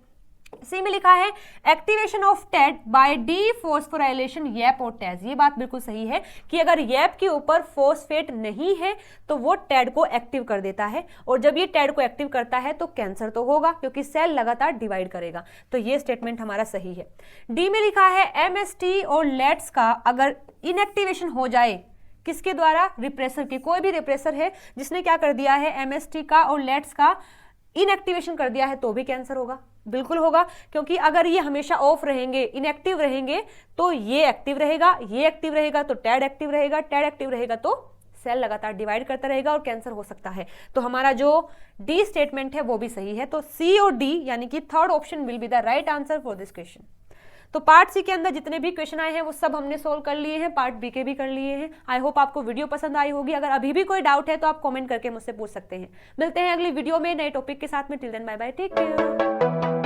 A: सी में लिखा है activation of TAD by dephosphorylation YAP और TAZ। ये बात बिल्कुल सही है कि अगर YAP के ऊपर फॉस्फेट नहीं है तो वो टैड को एक्टिव कर देता है, और जब ये टैड को एक्टिव करता है तो कैंसर तो होगा क्योंकि सेल लगातार डिवाइड करेगा। तो ये स्टेटमेंट हमारा सही है। डी में लिखा है MST और लेट्स का अगर इनएक्टिवेशन हो जाए, किसके द्वारा, रिप्रेसर के, कोई भी रिप्रेसर है जिसने क्या कर दिया है MST का और लेट्स का इनएक्टिवेशन कर दिया है, तो भी कैंसर होगा। बिल्कुल होगा, क्योंकि अगर ये हमेशा ऑफ रहेंगे, इनएक्टिव रहेंगे तो ये एक्टिव रहेगा, ये एक्टिव रहेगा तो टैड एक्टिव रहेगा, टैड एक्टिव रहेगा तो सेल लगातार डिवाइड करता रहेगा और कैंसर हो सकता है। तो हमारा जो डी स्टेटमेंट है वो भी सही है। तो सी और डी यानी कि third option will be the right answer for this question. तो पार्ट सी के अंदर जितने भी क्वेश्चन आए हैं वो सब हमने सोल्व कर लिए हैं, पार्ट बी के भी कर लिए हैं। आई होप आपको वीडियो पसंद आई होगी। अगर अभी भी कोई डाउट है तो आप कमेंट करके मुझसे पूछ सकते हैं। मिलते हैं अगली वीडियो में नए टॉपिक के साथ में। Till then bye bye, take care.